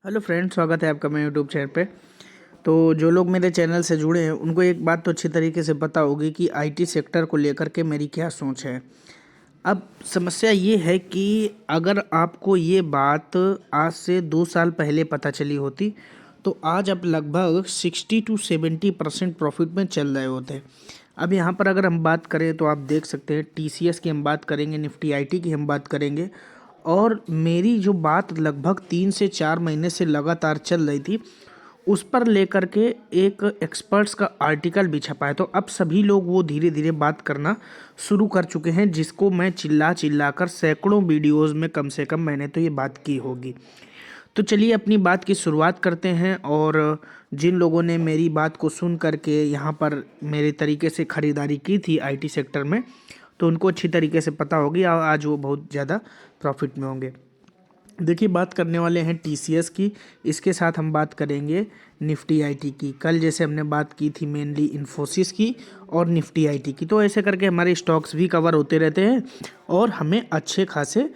Hello friend, स्वागत है आपका मेरे यूट्यूब चैनल पे। तो जो लोग मेरे चैनल से जुड़े हैं उनको एक बात तो अच्छी तरीके से पता होगी कि आईटी सेक्टर को लेकर के मेरी क्या सोच है। अब समस्या ये है कि अगर आपको ये बात आज से 2 साल पहले पता चली होती तो आज आप लगभग 60 to 70% प्रॉफिट में चल रहे होते। अब यहाँ पर अगर हम बात करें तो आप देख सकते हैं टीसीएस की हम बात करेंगे, निफ्टी आईटी की हम बात करेंगे। और मेरी जो बात लगभग 3 से 4 महीने से लगातार चल रही थी उस पर लेकर के एक एक्सपर्ट्स का आर्टिकल भी छपा है। तो अब सभी लोग वो धीरे धीरे बात करना शुरू कर चुके हैं, जिसको मैं चिल्ला चिल्ला कर सैकड़ों वीडियोस में कम से कम मैंने तो ये बात की होगी। तो चलिए अपनी बात की शुरुआत करते हैं। और जिन लोगों ने मेरी बात को सुन करके यहाँ पर मेरे तरीके से ख़रीदारी की थी आईटी सेक्टर में, तो उनको अच्छी तरीके से पता होगी और आज वो बहुत ज़्यादा प्रॉफिट में होंगे। देखिए, बात करने वाले हैं टीसीएस की, इसके साथ हम बात करेंगे निफ्टी आईटी की। कल जैसे हमने बात की थी मेनली इन्फोसिस की और निफ्टी आईटी की, तो ऐसे करके हमारे स्टॉक्स भी कवर होते रहते हैं और हमें अच्छे खासे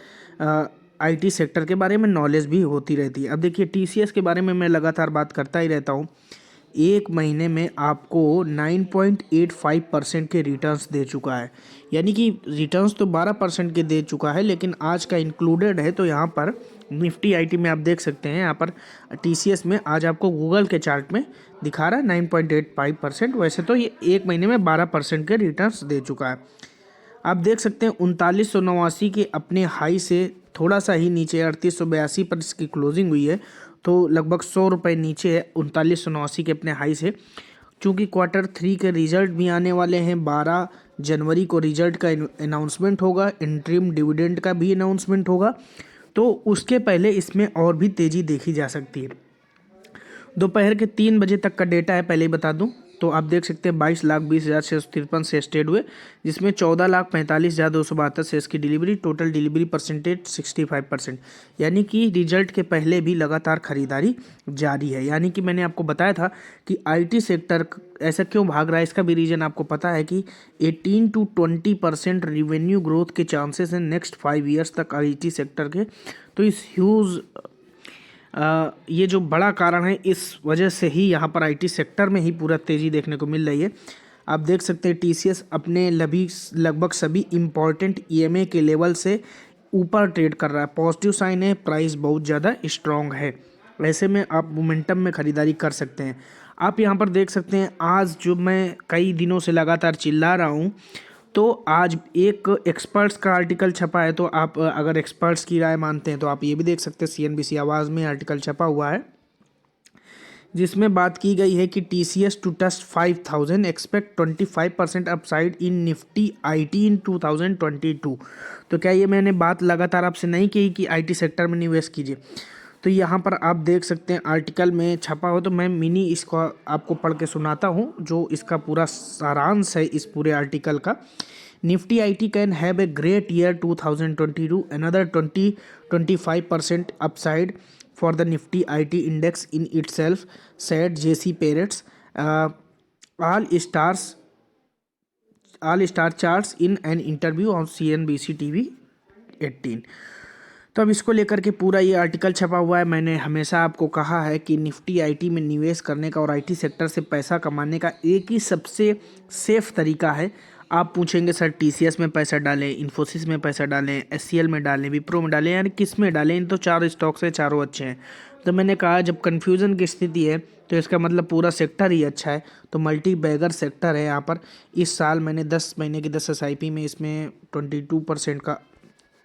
आईटी सेक्टर के बारे में नॉलेज भी होती रहती है। अब देखिए, टीसीएस के बारे में मैं लगातार बात करता ही रहता हूँ। एक महीने में आपको 9.85% के रिटर्न्स दे चुका है, यानी कि रिटर्न्स तो 12% के दे चुका है, लेकिन आज का इंक्लूडेड है। तो यहाँ पर निफ्टी आईटी में आप देख सकते हैं, यहाँ पर टीसीएस में आज आपको गूगल के चार्ट में दिखा रहा है 9.85%। वैसे तो ये एक महीने में 12% के रिटर्न्स दे चुका है। आप देख सकते हैं 3989 के अपने हाई से थोड़ा सा ही नीचे 3882 पर इसकी क्लोजिंग हुई है, तो लगभग 100 रुपये नीचे है 3989 के अपने हाई से। चूँकि Q3 के रिजल्ट भी आने वाले हैं, 12 जनवरी को रिजल्ट का अनाउंसमेंट होगा, इंटरिम डिविडेंड का भी अनाउंसमेंट होगा, तो उसके पहले इसमें और भी तेज़ी देखी जा सकती है। दोपहर के 3 बजे तक का डेटा है, पहले ही बता दूं। तो आप देख सकते हैं 22,20,653 से स्टेड हुए, जिसमें 14,45,272 से इसकी डिलीवरी, टोटल डिलीवरी परसेंटेज 65%। यानी कि रिजल्ट के पहले भी लगातार खरीदारी जारी है। यानी कि मैंने आपको बताया था कि आईटी सेक्टर ऐसा क्यों भाग रहा है, इसका भी रीज़न आपको पता है कि 18 to 20% रिवेन्यू ग्रोथ के चांसेस हैं नेक्स्ट 5 ईयर्स तक आईटी सेक्टर के। तो इस ह्यूज ये जो बड़ा कारण है, इस वजह से ही यहाँ पर आईटी सेक्टर में ही पूरा तेज़ी देखने को मिल रही है। आप देख सकते हैं टीसीएस अपने लगभग सभी इम्पॉर्टेंट ईएमए के लेवल से ऊपर ट्रेड कर रहा है। पॉजिटिव साइन है, प्राइस बहुत ज़्यादा स्ट्रॉन्ग है। ऐसे में आप मोमेंटम में ख़रीदारी कर सकते हैं। आप यहाँ पर देख सकते हैं आज जो मैं कई दिनों से लगातार चिल्ला रहा हूँ, तो आज एक एक्सपर्ट्स का आर्टिकल छपा है। तो आप अगर एक्सपर्ट्स की राय मानते हैं तो आप ये भी देख सकते हैं, सीएनबीसी आवाज़ में आर्टिकल छपा हुआ है जिसमें बात की गई है कि TCS to touch 5000, expect 25% upside in Nifty IT in 2022। तो क्या ये मैंने बात लगातार आपसे नहीं की कि आईटी सेक्टर में निवेश कीजिए? तो यहाँ पर आप देख सकते हैं आर्टिकल में छपा हो, तो मैं मिनी इसको आपको पढ़ के सुनाता हूँ जो इसका पूरा सारांश है इस पूरे आर्टिकल का। Nifty IT can have a great year 2022, another 20-25% upside for the Nifty IT index in itself, said JC Peretz. Uh, all star charts in an interview on CNBC TV 18। तो अब इसको लेकर के पूरा ये आर्टिकल छपा हुआ है। मैंने हमेशा आपको कहा है कि निफ्टी आईटी में निवेश करने का और आईटी सेक्टर से पैसा कमाने का एक ही सबसे सेफ तरीका है। आप पूछेंगे सर टीसीएस में पैसा डालें, इन्फोसिस में पैसा डालें, एचसीएल में डालें, विप्रो में डालें, यानी किस में डालें? इन तो चारों स्टॉक्स है, चारों अच्छे हैं। तो मैंने कहा जब कन्फ्यूज़न की स्थिति है तो इसका मतलब पूरा सेक्टर ही अच्छा है। तो मल्टी बैगर सेक्टर है यहाँ पर। इस साल मैंने 10 महीने की 10 एसआईपी में इसमें 22% का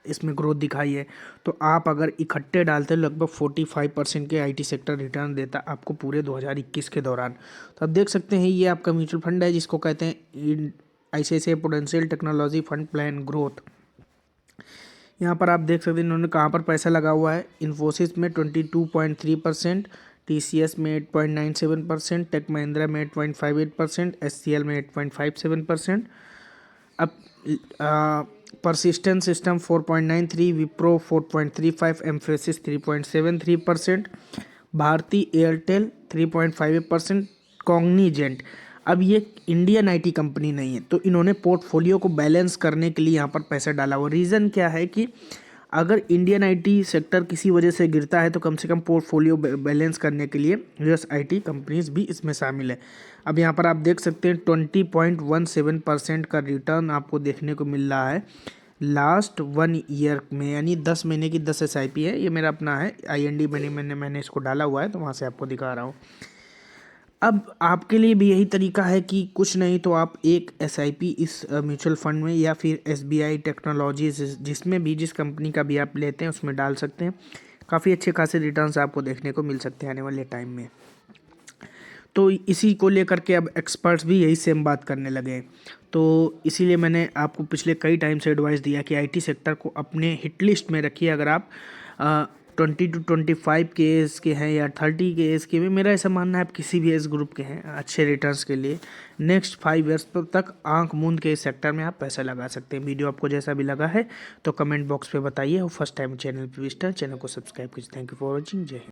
इसमें ग्रोथ दिखाई है। तो आप अगर इकट्ठे डालते लगभग 45% के आईटी सेक्टर रिटर्न देता आपको पूरे 2021 के दौरान। तो आप देख सकते हैं ये आपका म्यूचुअल फंड है जिसको कहते हैं ICICI prudential technology fund plan growth. यहाँ पर आप देख सकते हैं इन्होंने कहाँ पर पैसा लगा हुआ है। इन्फोसिस में 22.3%, टीसीएस में 8.97%, टेक महिंद्रा में 8.58%, एचसीएल में 8.57%। अब persistent system 4.93, Wipro 4.35, Mphasis 3.73%, Bharti Airtel 3.58%, Cognizant. अब ये इंडियन आईटी कंपनी नहीं है, तो इन्होंने पोर्टफोलियो को बैलेंस करने के लिए यहाँ पर पैसा डाला हुआ। रीज़न क्या है कि अगर इंडियन आईटी सेक्टर किसी वजह से गिरता है तो कम से कम पोर्टफोलियो बैलेंस करने के लिए यूएस आईटी कंपनीज भी इसमें शामिल है। अब यहाँ पर आप देख सकते हैं 20.17% का रिटर्न आपको देखने को मिल रहा है लास्ट 1 ईयर में, यानी 10 महीने की 10 SIP है। ये मेरा अपना है IND मैंने इसको डाला हुआ है, तो वहाँ से आपको दिखा रहा हूँ। अब आपके लिए भी यही तरीका है कि कुछ नहीं तो आप एक SIP इस म्यूचुअल फंड में या फिर SBI टेक्नोलॉजीज जिसमें भी जिस कंपनी का भी आप लेते हैं उसमें डाल सकते हैं। काफ़ी अच्छे खासे रिटर्न्स आपको देखने को मिल सकते हैं आने वाले टाइम में। तो इसी को लेकर के अब एक्सपर्ट्स भी यही सेम बात करने लगे हैं। तो इसीलिए मैंने आपको पिछले कई टाइम से एडवाइस दिया कि IT सेक्टर को अपने हिट लिस्ट में रखिए। अगर आप 20 to 25 के एज के हैं या 30 के एज के भी, मेरा ऐसा मानना है आप किसी भी एज ग्रुप के हैं, अच्छे रिटर्न्स के लिए नेक्स्ट 5 ईयर्स तक आंख मूंद के इस सेक्टर में आप पैसा लगा सकते हैं। वीडियो आपको जैसा भी लगा है तो कमेंट बॉक्स पे बताइए, और फर्स्ट टाइम चैनल पर विजिट चैनल को सब्सक्राइब कीजिए। Thank you for watching. जय हिंद।